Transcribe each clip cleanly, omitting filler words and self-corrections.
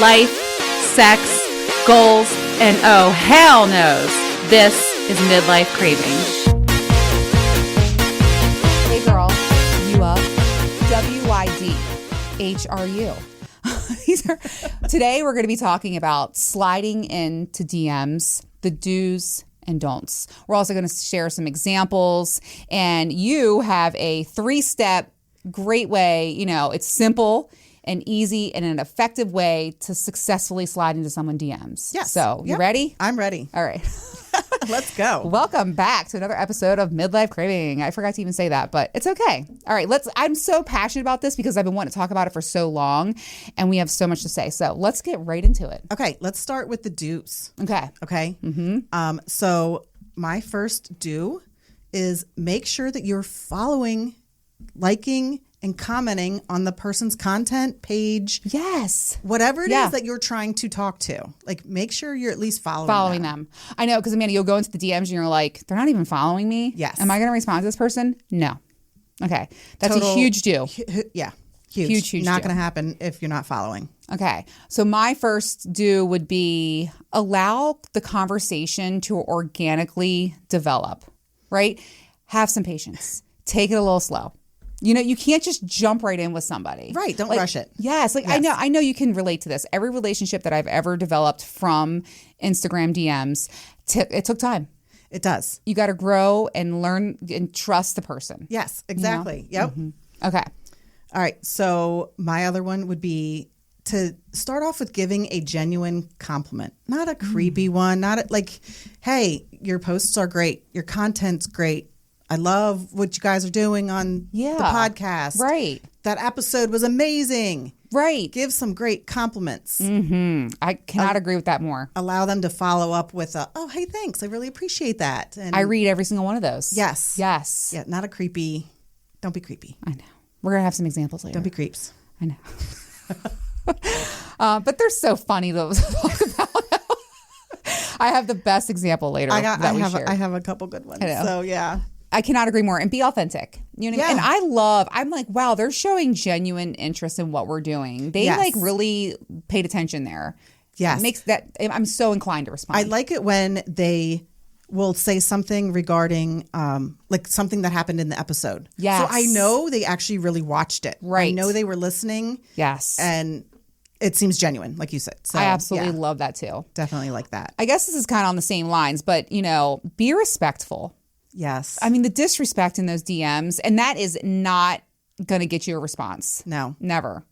life, sex, goals, and oh, hell knows, this is Midlife Craving. Hey girl, you up? WYDHRU. Today we're going to be talking about sliding into DMs, the do's and don'ts. We're also going to share some examples, and you have a 3-step great way. You know, it's simple and easy and an effective way to successfully slide into someone's DMs. Yes. So you ready? I'm ready. All right. Let's go. Welcome back to another episode of Midlife Craving. I forgot to even say that, but it's okay. All right, I'm so passionate about this because I've been wanting to talk about it for so long, and we have so much to say. So let's get right into it. Okay, let's start with the do's. Okay. Mm-hmm. So my first do is make sure that you're following, liking, and commenting on the person's content page. Yes. Whatever it is that you're trying to talk to. Like, make sure you're at least following them. I know, because Amanda, you'll go into the DMs and you're like, they're not even following me. Yes. Am I going to respond to this person? No. Okay. That's a huge do. Yeah. Huge. Not do. going to happen if you're not following. Okay. So my first do would be allow the conversation to organically develop, right? Have some patience. Take it a little slow. You know, you can't just jump right in with somebody. Right. Don't rush it. Yes. I know you can relate to this. Every relationship that I've ever developed from Instagram DMs, it took time. It does. You got to grow and learn and trust the person. Yes, exactly. You know? Yep. Mm-hmm. Okay. All right. So my other one would be to start off with giving a genuine compliment, not a creepy one, hey, your posts are great. Your content's great. I love what you guys are doing on the podcast. Right. That episode was amazing. Right. Give some great compliments. Mm-hmm. I cannot agree with that more. Allow them to follow up with oh, hey, thanks. I really appreciate that. And I read every single one of those. Yes. Yes. Yeah, not a creepy. Don't be creepy. I know. We're going to have some examples later. Don't be creeps. I know. But they're so funny to talk about. I have the best example later. I have a couple good ones. So yeah. I cannot agree more. And be authentic. You know what I mean? And I'm like, wow, they're showing genuine interest in what we're doing. They really paid attention there. Yes. It makes that, I'm so inclined to respond. I like it when they will say something regarding like something that happened in the episode. Yes. So I know they actually really watched it. Right. I know they were listening. Yes. And it seems genuine, like you said. So I absolutely love that too. Definitely like that. I guess this is kind of on the same lines, but you know, be respectful. Yes. I mean, the disrespect in those DMs, and that is not going to get you a response. No. Never.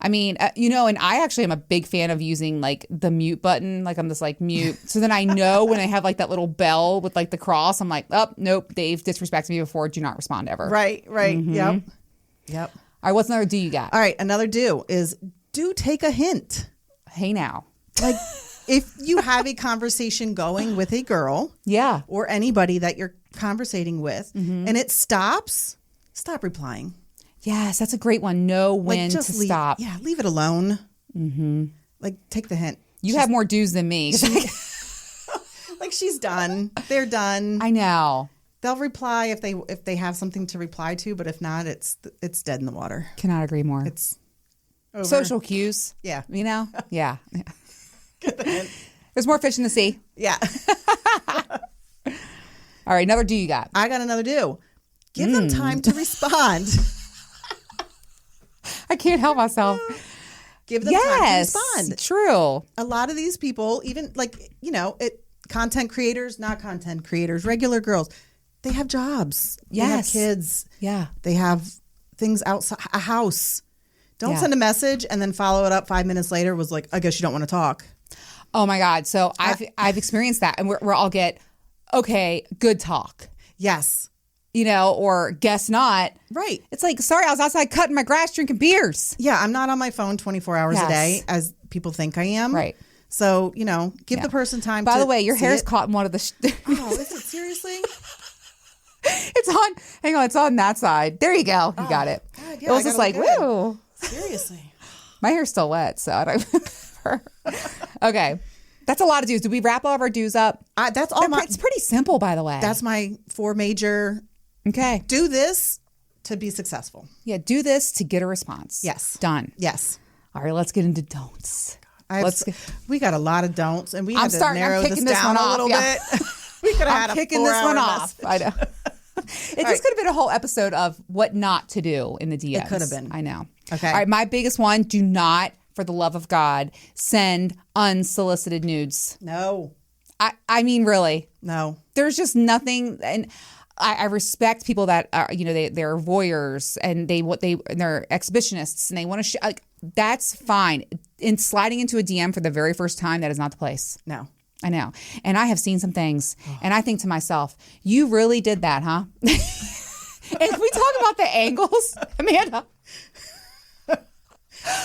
I mean, and I actually am a big fan of using like the mute button. Like I'm just like mute. So then I know when I have like that little bell with like the cross, I'm like, oh, nope, they've disrespected me before. Do not respond ever. Right. Mm-hmm. Yep. All right. What's another do you got? All right. Another do is take a hint. Hey now. Like if you have a conversation going with a girl. Yeah. Or anybody that you're conversating with and it stops, stop replying. Yes, that's a great one. Know when to stop. Yeah, leave it alone. Mm-hmm. Like, take the hint. You have more do's than me. Like, she's done. They're done. I know. They'll reply if they have something to reply to, but if not, it's dead in the water. Cannot agree more. It's over. Social cues. Yeah. You know? Yeah. Get the hint. There's more fish in the sea. Yeah. All right, another do you got? I got another do. Give them time to respond. I can't help myself. Give them time to respond. True. A lot of these people, even content creators, not content creators, regular girls, they have jobs. Yes. They have kids. Yeah. They have things outside, a house. Don't send a message and then follow it up 5 minutes later was like, I guess you don't want to talk. Oh my God. So I've experienced that, and we're all get, okay, good talk. Yes. Or guess not. Right. It's like, sorry, I was outside cutting my grass, drinking beers. Yeah, I'm not on my phone 24 hours a day as people think I am. Right. So, give the person time By to the way, your hair's it. caught in one of the... Oh, is it seriously? It's on. Hang on, it's on that side. There you go. You got it. God, it was just like, woo. Seriously. My hair's still wet, so I don't... Okay. That's a lot of do's. Did we wrap all of our do's up? That's all. It's pretty simple, by the way. That's my 4 major. Okay. Do this to be successful. Yeah. Do this to get a response. Yes. Done. Yes. All right. Let's get into don'ts. We got a lot of don'ts, and we had to I'm narrow kicking this this down one a off, little yeah. bit. We could have had I'm a kicking this 4-hour one off. message. I know. It just could have been a whole episode of what not to do in the DMs. It could have been. I know. Okay. All right. My biggest one: do not, for the love of God, send unsolicited nudes. No. I mean, really. No. There's just nothing, and I respect people that are, they're voyeurs and they're exhibitionists and they want to that's fine. In sliding into a DM for the very first time, that is not the place. No. I know. And I have seen some things and I think to myself, you really did that, huh? And if we talk about the angles, Amanda.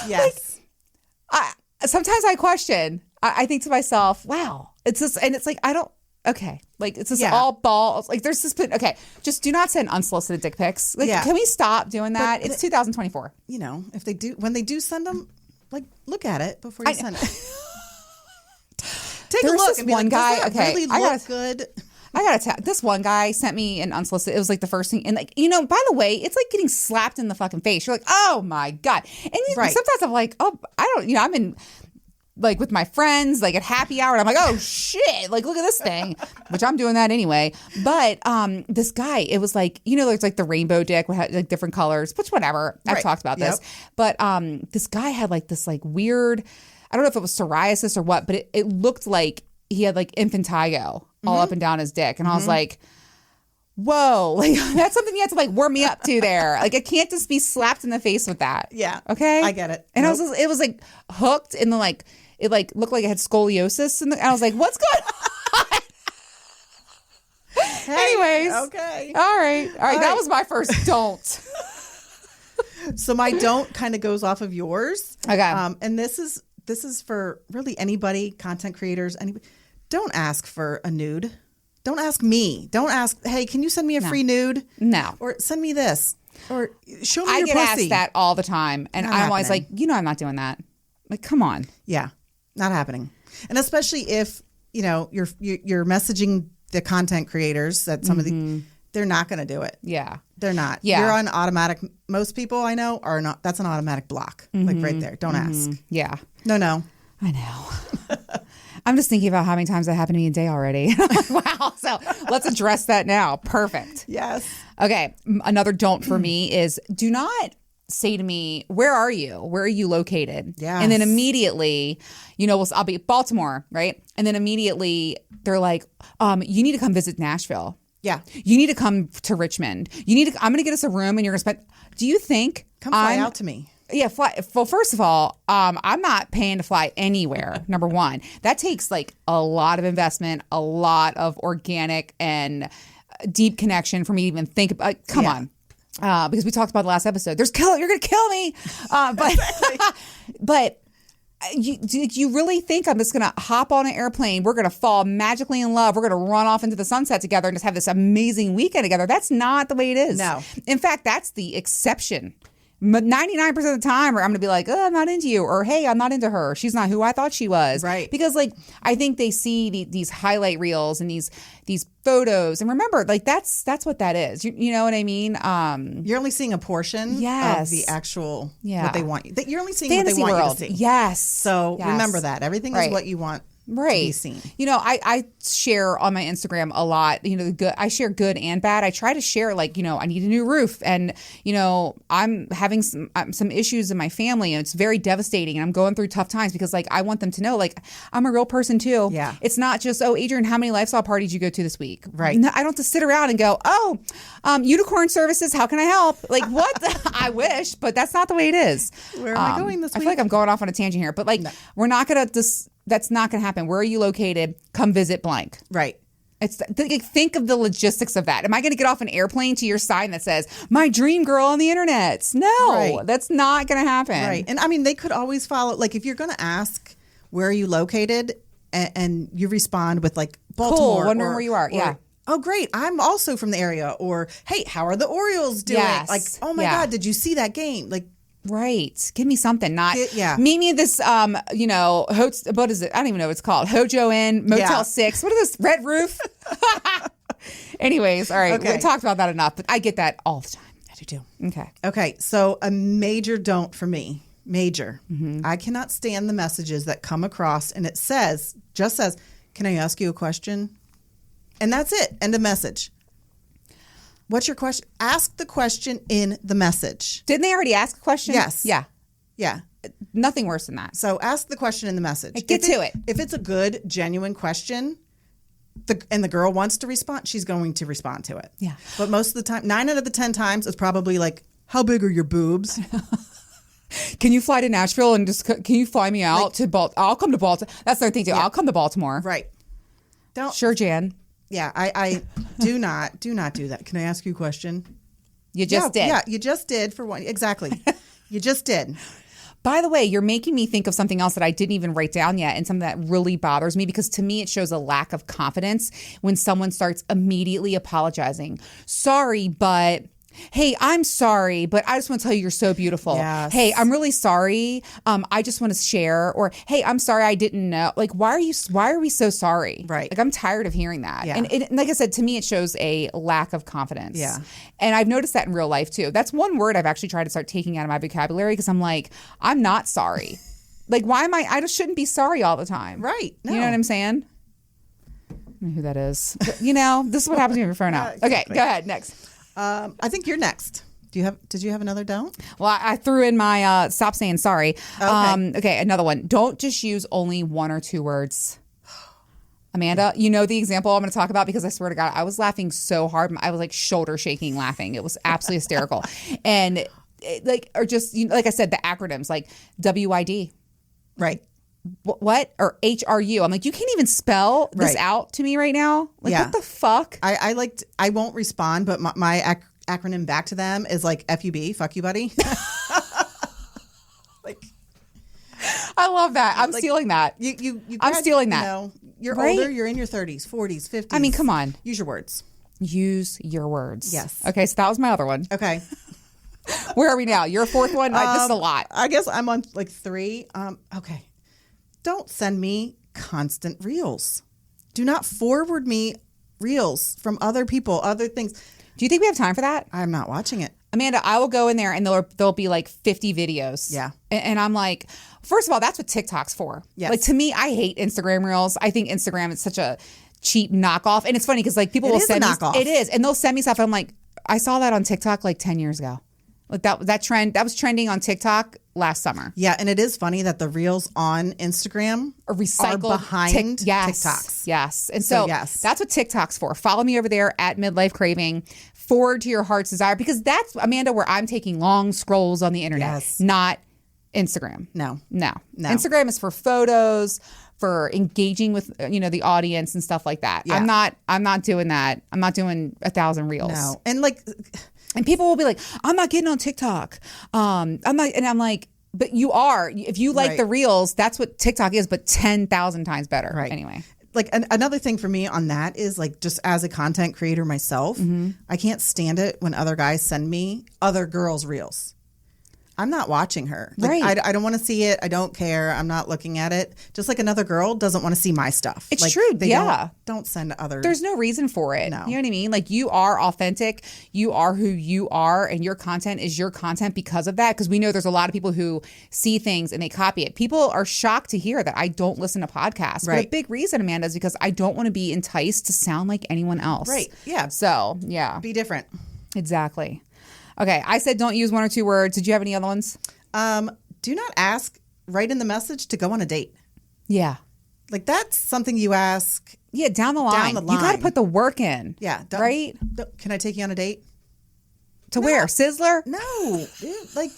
Yes. Sometimes I question. I think to myself, wow. It's just, and it's like, okay. Like, it's just all balls. Like, there's this, okay, just do not send unsolicited dick pics. Like, can we stop doing that? It's 2024. If they do, when they do send them, like, look at it before you send it. Take a look. This and be one like, guy, does that really look good? I gotta tell, this one guy sent me an unsolicited. It was like the first thing, and like, by the way, it's like getting slapped in the fucking face. You're like, oh my God. And sometimes I'm like, oh, I don't, I'm in, like, with my friends, like at happy hour, and I'm like, oh shit, like, look at this thing, which I'm doing that anyway. But this guy, it was like, it's like the rainbow dick with like different colors, which whatever. I've talked about this. But this guy had like this like weird, I don't know if it was psoriasis or what, but it looked like he had like impetigo all up and down his dick. And I was like, whoa, like that's something you have to like warm me up to there. Like, I can't just be slapped in the face with that. Yeah. Okay. I get it. And it was like hooked in the like, it like looked like it had scoliosis. And I was like, what's going on? Anyways. Okay. All right. That was my first don't. So my don't kind of goes off of yours. Okay. And this is for really anybody, content creators, anybody. Don't ask for a nude. Don't ask me. Don't ask, hey, can you send me a free nude? No. Or send me this. Or show me I your get pussy. asked that all the time. And Not I'm always like, happening. I'm not doing that. Like, come on. Yeah. Not happening. And especially if, you're messaging the content creators that some of the, they're not going to do it. Yeah. They're not. Yeah. You're on automatic. Most people I know are not. That's an automatic block. Like right there. Don't ask. Yeah. No. I know. I'm just thinking about how many times that happened to me a day already. Wow. So let's address that now. Perfect. Yes. Okay. Another don't for me is do not say to me, where are you? Where are you located? Yes. And then immediately, I'll be at Baltimore, right? And then immediately they're like, you need to come visit Nashville. Yeah. You need to come to Richmond. I'm going to get us a room and you're going to spend, do you think Come fly out to me. Yeah, fly. Well, first of all, I'm not paying to fly anywhere. Number one, that takes like a lot of investment, a lot of organic and deep connection for me to even think about. Come on, because we talked about the last episode. You're gonna kill me, but. You really think I'm just going to hop on an airplane? We're going to fall magically in love. We're going to run off into the sunset together and just have this amazing weekend together. That's not the way it is. No. In fact, that's the exception. 99% of the time, or I'm going to be like, oh, I'm not into you. Or, hey, I'm not into her. She's not who I thought she was. Right. Because, like, I think they see these highlight reels and these photos. And remember, like, that's what that is. You know what I mean? You're only seeing a portion of the actual, what they want you. You're only seeing Fantasy what they want world. you to see. Yes. So remember that. Everything is what you want to be seen. I share on my Instagram a lot, the good. I share good and bad. I try to share like, I need a new roof and, I'm having some issues in my family and it's very devastating and I'm going through tough times because like, I want them to know like, I'm a real person too. Yeah. It's not just, oh, Adrian, how many lifestyle parties did you go to this week? Right. No, I don't have to sit around and go, oh, unicorn services, how can I help? Like what? I wish, but that's not the way it is. Where am I going this week? I feel like I'm going off on a tangent here, but like, we're not going to just, that's not going to happen. Where are you located? Come visit blank. Right. Think of the logistics of that. Am I going to get off an airplane to your sign that says, my dream girl on the internet? No, that's not going to happen. Right. And I mean, they could always follow, like if you're going to ask, where are you located? And you respond with like Baltimore. Cool. Wondering where you are. Yeah. Oh, great. I'm also from the area. Or, hey, how are the Orioles doing? Yes. Like, oh my God, did you see that game? Like, right. Give me something. Not meet me at this what is it? I don't even know what it's called. Hojo Inn, Motel 6. What is this? Red Roof? Anyways, all right. Okay. We talked about that enough, but I get that all the time. I do too. Okay. Okay. So a major don't for me Major. I cannot stand the messages that come across and it just says, can I ask you a question? And that's it. End of message. What's your question? Ask the question in the message. Didn't they already ask a question? Yes. Yeah. Yeah. Nothing worse than that. So ask the question in the message. Get to it. If it's a good, genuine question, and the girl wants to respond, she's going to respond to it. Yeah. But most of the time, 9 out of the 10 times, it's probably like, how big are your boobs? Can you fly to Nashville and can you fly me out to Baltimore? I'll come to Baltimore. That's their thing too. I'll come to Baltimore. Right. Don't. Sure, Jan. Yeah, I do not do that. Can I ask you a question? You just did. Yeah, you just did for one. Exactly. You just did. By the way, you're making me think of something else that I didn't even write down yet, and something that really bothers me, because to me it shows a lack of confidence when someone starts immediately apologizing. Sorry, but... Hey, I'm sorry, but I just want to tell you you're so beautiful. Yes. Hey, I'm really sorry. I just want to share. Or, hey, I'm sorry I didn't know. Like, why are we so sorry? Right. Like, I'm tired of hearing that. Yeah. And like I said, to me, it shows a lack of confidence. Yeah. And I've noticed that in real life too. That's one word I've actually tried to start taking out of my vocabulary, because I'm like, I'm not sorry. Like, why am I just shouldn't be sorry all the time. Right. No. You know what I'm saying? I don't know who that is. But, this is what happens when you're phone out. Exactly. Okay, go ahead. Next. I think you're next. Did you have another don't? Well, I threw in my stop saying sorry. Okay. Okay, another one. Don't just use only 1 or 2 words. Amanda, you know the example I'm going to talk about, because I swear to God, I was laughing so hard. I was like shoulder shaking laughing. It was absolutely hysterical. And like I said, the acronyms like WID. Right. What? Or HRU. I'm like, you can't even spell this out to me right now? Like, what the fuck? I won't respond, but my acronym back to them is like FUB, fuck you, buddy. Like, I love that. I'm stealing that. I'm stealing that. You're older, you're in your 30s, 40s, 50s. I mean, come on. Use your words. Use your words. Yes. Okay, so that was my other one. Okay. Where are we now? Your 4th one? This is a lot. I guess I'm on like 3. Okay. Don't send me constant reels. Do not forward me reels from other people, other things. Do you think we have time for that? I'm not watching it. Amanda, I will go in there and there'll be like 50 videos. Yeah. And I'm like, first of all, that's what TikTok's for. Yes. Like, to me, I hate Instagram reels. I think Instagram is such a cheap knockoff. And it's funny because like people will send me knockoff. It is. And they'll send me stuff. And I'm like, I saw that on TikTok like 10 years ago. Like that trend, that was trending on TikTok last summer. Yeah, and it is funny that the reels on Instagram are recycled behind yes, TikToks. Yes. And so yes. That's what TikTok's for. Follow me over there at Midlife Craving. Forward to your heart's desire, because that's, Amanda, where I'm taking long scrolls on the internet, not Instagram. No. Instagram is for photos, for engaging with the audience and stuff like that. Yeah. I'm not doing that. I'm not doing 1,000 reels. No. And people will be like, I'm not getting on TikTok. I'm not, and I'm like, but you are. If you like the reels, that's what TikTok is, but 10,000 times better. Right. Anyway. Like another thing for me on that is like, just as a content creator myself, I can't stand it when other guys send me other girls' reels. I'm not watching her. Like, I don't want to see it. I don't care. I'm not looking at it. Just like another girl doesn't want to see my stuff. It's like, true. They don't send other. There's no reason for it. No. You know what I mean? Like, you are authentic. You are who you are, and your content is your content because of that. Because we know there's a lot of people who see things and they copy it. People are shocked to hear that I don't listen to podcasts. But a big reason, Amanda, is because I don't want to be enticed to sound like anyone else. Right. Yeah. So, yeah. Be different. Exactly. Okay. I said don't use 1 or 2 words. Did you have any other ones? Do not ask right in the message to go on a date. Yeah. Like, that's something you ask. Yeah, down the line. You got to put the work in. Yeah. Right? Can I take you on a date? To where? Sizzler? No. Like,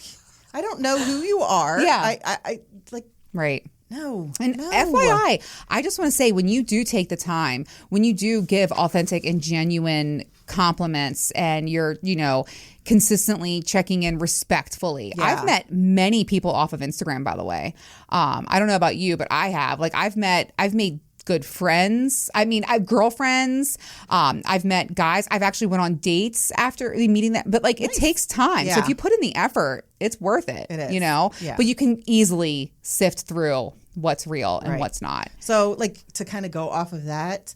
I don't know who you are. Yeah. I like. Right. No. And FYI, I just want to say, when you do take the time, when you do give authentic and genuine compliments, and you're, consistently checking in respectfully. Yeah. I've met many people off of Instagram, by the way. I don't know about you, but I have. Like, I've made good friends. I mean, I've girlfriends. I've met guys. I've actually went on dates after meeting them. But like, it takes time. Yeah. So if you put in the effort, it's worth it. It is. Yeah. But you can easily sift through what's real and what's not. So, like, to kind of go off of that,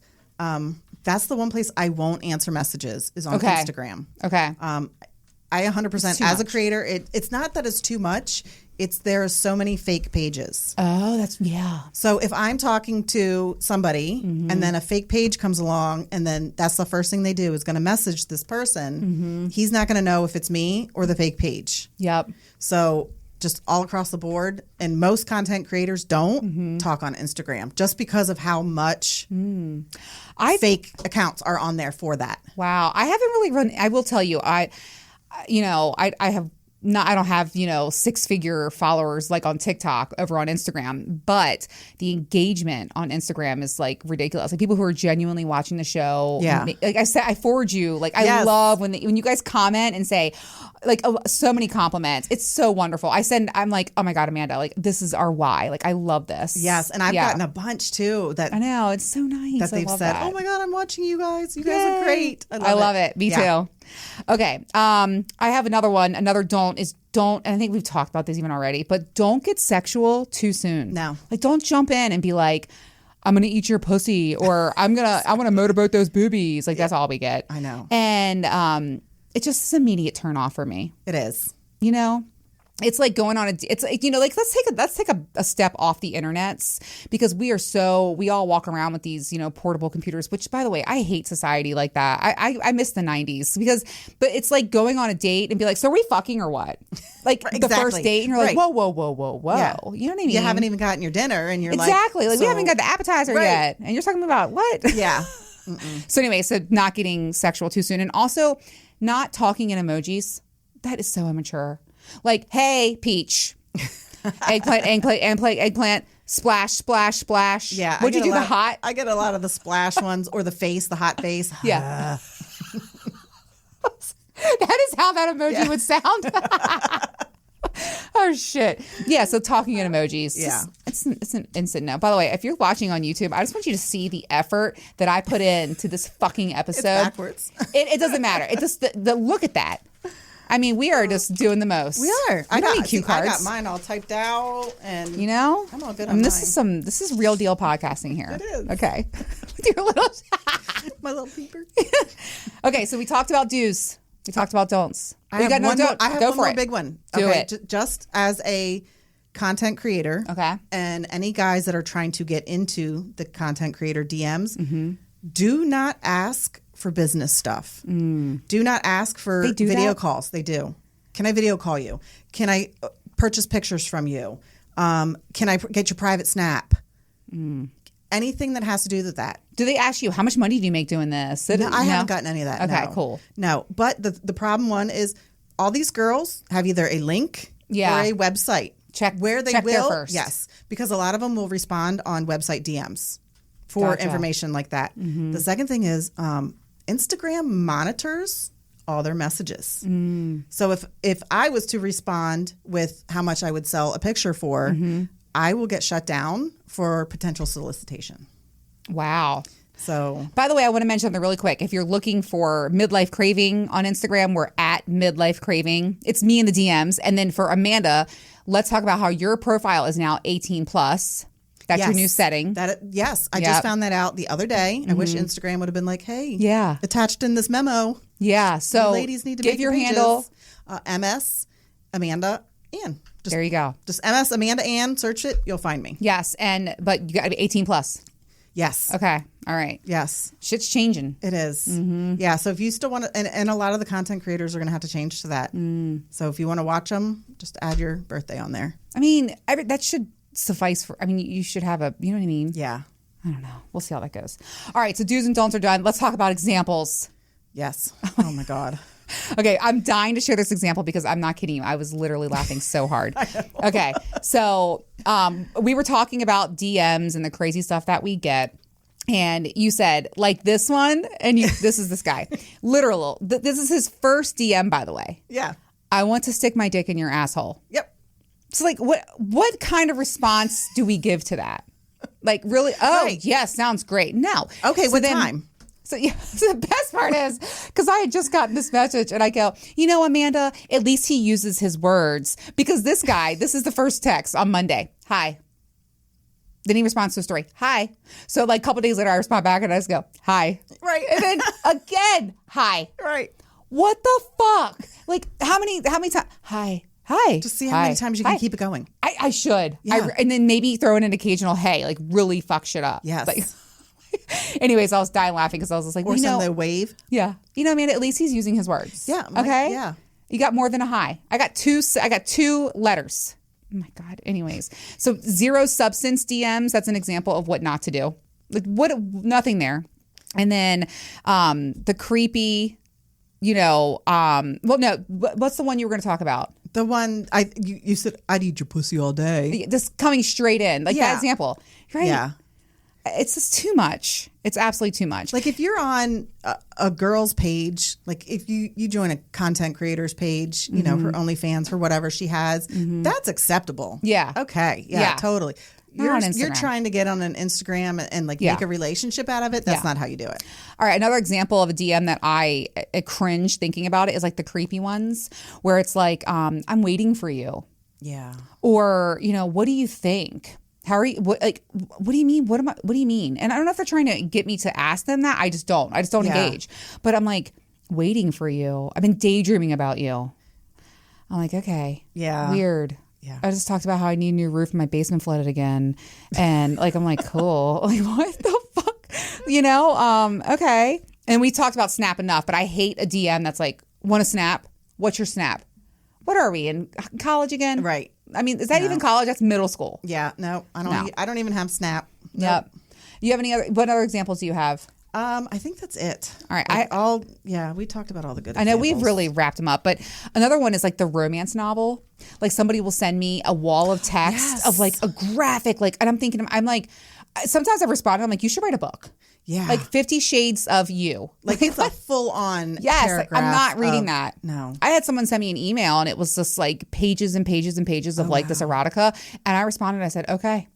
that's the one place I won't answer messages is on Instagram. Okay. I 100%, as a creator, it's not that it's too much. there are so many fake pages. Oh, that's, yeah. So if I'm talking to somebody and then a fake page comes along and then that's the first thing they do is going to message this person, he's not going to know if it's me or the fake page. Yep. So just all across the board, and most content creators don't talk on Instagram just because of how much fake accounts are on there for that. Wow. I haven't really run, I will tell you, I have not, I don't have, 6-figure followers like on TikTok over on Instagram, but the engagement on Instagram is like ridiculous. Like people who are genuinely watching the show. Yeah. Like I said, I forward you, like I Yes. love when you guys comment and say like so many compliments. It's so wonderful. I'm like, oh my God, Amanda, like this is our why. Like I love this. Yes. And I've gotten a bunch too that I know. It's so nice. that they've I love said, that. oh my God, I'm watching you guys. You guys are great. I love it. Me too. Okay. I have another one. Another don't, and I think we've talked about this even already, but don't get sexual too soon. No. Like don't jump in and be like, I'm going to eat your pussy or I want to motorboat those boobies. Like that's all we get. I know. And it just is an immediate turn off for me. It is. It's like going on it's like, like let's take a step off the internets because we all walk around with these, portable computers, which by the way, I hate society like that. I miss the 90s but it's like going on a date and be like, so are we fucking or what? Like the first date and you're like, whoa. Yeah. You know what I mean? You haven't even gotten your dinner and you're exactly. like we haven't got the appetizer yet. And you're talking about what? Yeah. So anyway, so not getting sexual too soon and also not talking in emojis. That is so immature. Like, hey, peach, eggplant, splash, splash, splash. Yeah. Would you do the hot? I get a lot of the splash ones or the hot face. Yeah. That is how that emoji would sound. Oh, shit. Yeah, so talking in emojis. Yeah. It's an instant no. By the way, if you're watching on YouTube, I just want you to see the effort that I put into this fucking episode. It's backwards. It doesn't matter. It just, the look at that. I mean, we are just doing the most. We are. I got cue cards. I got mine all typed out, and I'm all good on mine. This is real deal podcasting here. It is. Okay. With your little my little peeper. Okay, so we talked about do's. We talked about don'ts. I have one more big one. Do it. Just as a content creator. Okay. And any guys that are trying to get into the content creator DMs, do not ask for business stuff. Do not ask for video calls. They do. Can I video call you? Can I purchase pictures from you? Can I get your private snap? Anything that has to do with that. Do they ask you, how much money do you make doing this? No, I haven't gotten any of that. Okay, no. cool. No, but the problem one is all these girls have either a link or a website. Check where they check there will. first. Yes, because a lot of them will respond on website DMs for information like that. The second thing is Instagram monitors all their messages. So if I was to respond with how much I would sell a picture for, I will get shut down for potential solicitation. Wow. So, by the way, I want to mention something really quick. If you're looking for Midlife Craving on Instagram, we're at Midlife Craving. It's me in the DMs. And then for Amanda, let's talk about how your profile is now 18 plus. That's your new setting. Yes. I just found that out the other day. I wish Instagram would have been like, hey, attached in this memo. Yeah. So ladies need to give make your pages. handle. MS, Amanda, Ann. There you go. Just MS, Amanda, Ann. Search it. You'll find me. Yes. But you got to be 18 plus. Yes. Okay. All right. Yes. Shit's changing. It is. Yeah. So if you still want to, and a lot of the content creators are going to have to change to that. So if you want to watch them, just add your birthday on there. I mean, that should suffice for, I mean, you should have you know what I mean? Yeah. I don't know. We'll see how that goes. All right. So do's and don'ts are done. Let's talk about examples. Yes. Oh my God. Okay, I'm dying to share this example because I'm not kidding you. I was literally laughing so hard. Okay, so we were talking about DMs and the crazy stuff that we get. And you said, like this one, and this is this guy. Literal. This is his first DM, by the way. Yeah. I want to stick my dick in your asshole. Yep. So like, what kind of response do we give to that? Like really? Oh, right. Yes, sounds great. No. Okay, so what time? So the best part is, because I had just gotten this message and I go, Amanda, at least he uses his words. Because this guy, this is the first text on Monday. Hi. Then he responds to a story. Hi. So like a couple days later, I respond back and I just go, hi. Right. And then again, hi. Right. What the fuck? Like how many times? Hi. Hi. Just see how many times you can keep it going. I should. Yeah. And then maybe throw in an occasional hey, like really fuck shit up. Yes. Like, anyways, I was dying laughing because I was just like, Or the wave. Yeah. Amanda, at least he's using his words. Yeah. Okay. Yeah. You got more than a hi. I got two letters. Oh my God. Anyways. So zero substance DMs. That's an example of what not to do. Like nothing there. And then the creepy, well, no, what's the one you were going to talk about? The one you said, I'd eat your pussy all day. Just coming straight in. Like that example. Right? Yeah. It's just too much. It's absolutely too much. Like if you're on a girl's page, like if you join a content creator's page, you know, her OnlyFans, for whatever she has, that's acceptable. Yeah. Okay. Yeah. Totally. You're trying to get on an Instagram and like make a relationship out of it. That's not how you do it. All right. Another example of a DM that I cringe thinking about it is like the creepy ones where it's like, I'm waiting for you. Yeah. Or, what do you think? How are you? What do you mean? What do you mean? And I don't know if they're trying to get me to ask them that. I just don't engage. But I'm like, waiting for you. I've been daydreaming about you. I'm like, okay. Yeah. Weird. Yeah. I just talked about how I need a new roof and my basement flooded again. And like, I'm like, cool. Like, what the fuck? Okay. And we talked about Snap enough, but I hate a DM that's like, want to snap? What's your Snap? What are we in college again? Right. I mean, is that even college? That's middle school. Yeah. No, I don't. No. I don't even have Snap. Nope. Yep. You have what other examples do you have? I think that's it. All right. We talked about all the good I know examples. we've really wrapped them up, but another one is like the romance novel. Like somebody will send me a wall of text of like a graphic, like, and I'm thinking, I'm like, sometimes I've responded, I'm like, you should write a book. Yeah. Like 50 Shades of You. Like it's a full on Yes, I'm not reading that. No. I had someone send me an email and it was just like pages and pages and pages of this erotica. And I responded, I said, okay.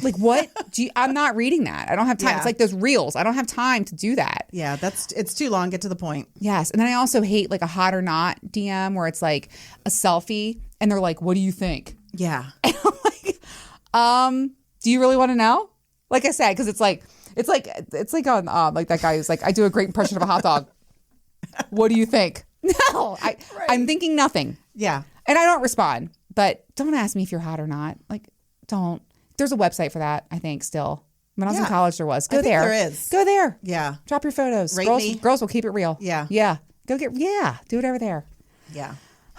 Like what? I'm not reading that. I don't have time. Yeah. It's like those reels. I don't have time to do that. Yeah, it's too long. Get to the point. Yes. And then I also hate like a hot or not DM where it's like a selfie and they're like, what do you think? Yeah. And I'm like, do you really want to know? Like I said, because it's like on like that guy who's like, I do a great impression of a hot dog. What do you think? No, I'm thinking nothing. Yeah. And I don't respond, but don't ask me if you're hot or not. Like, don't. There's a website for that, I think, still. When I was in college, there was. Go there. There is. Go there. Yeah. Drop your photos. Rate me. Girls will keep it real. Yeah. Yeah. Do it over there. Yeah.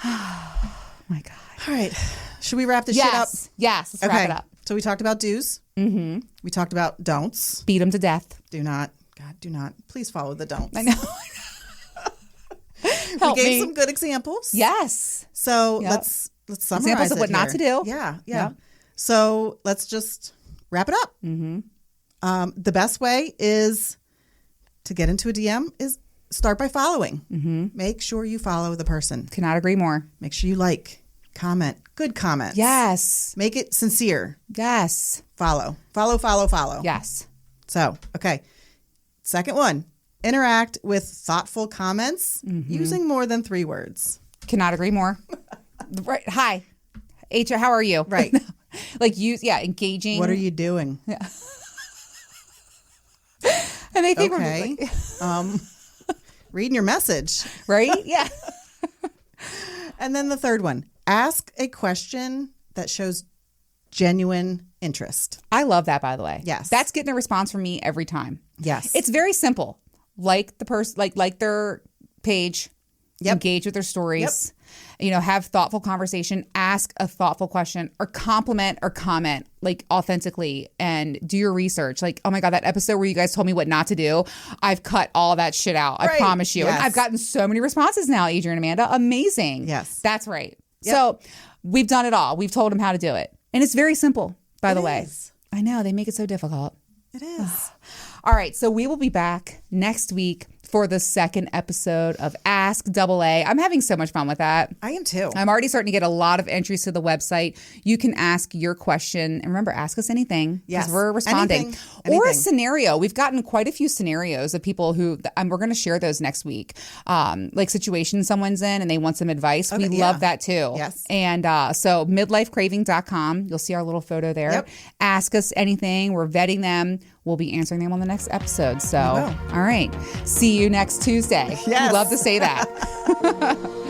Oh my God. All right. Should we wrap this shit up? Yes. Let's wrap it up. So we talked about do's. Mm-hmm. We talked about don'ts. Beat them to death. Do not. God, do not. Please follow the don'ts. I know. Help we gave me. some good examples. Yes. So let's summarize examples of what here. not to do. Yeah. Yep. So let's just wrap it up. Mm-hmm. The best way is to get into a DM is start by following. Mm-hmm. Make sure you follow the person. Cannot agree more. Make sure you like, comment, good comments. Yes. Make it sincere. Yes. Follow. Yes. So, okay. Second one, interact with thoughtful comments using more than 3 words. Cannot agree more. Right. Hi. HR, how are you? Right. Like engaging. What are you doing? Yeah. And they think okay. Reading your message. Right? Yeah. And then the third one, ask a question that shows genuine interest. I love that, by the way. Yes. That's getting a response from me every time. Yes. It's very simple. Like the person, like their page, engage with their stories, have thoughtful conversation, ask a thoughtful question, or compliment or comment like authentically, and do your research. Like, oh my God, that episode where you guys told me what not to do, I've cut all that shit out. I promise you. Yes. And I've gotten so many responses now, Adrian and Amanda. Amazing. Yes. That's right. Yep. So we've done it all. We've told them how to do it. And it's very simple, by the way. Is. I know, they make it so difficult. It is. All right, so we will be back next week for the second episode of Ask AA. I'm having so much fun with that. I am too. I'm already starting to get a lot of entries to the website. You can ask your question. And remember, ask us anything. Yes. We're responding. Anything. Or a scenario. We've gotten quite a few scenarios of people who, we're going to share those next week. Like situations someone's in and they want some advice. We love that too. Yes. And so midlifecraving.com. You'll see our little photo there. Yep. Ask us anything. We're vetting them. We'll be answering them on the next episode. So, all right. See you next Tuesday. Yes. We love to say that.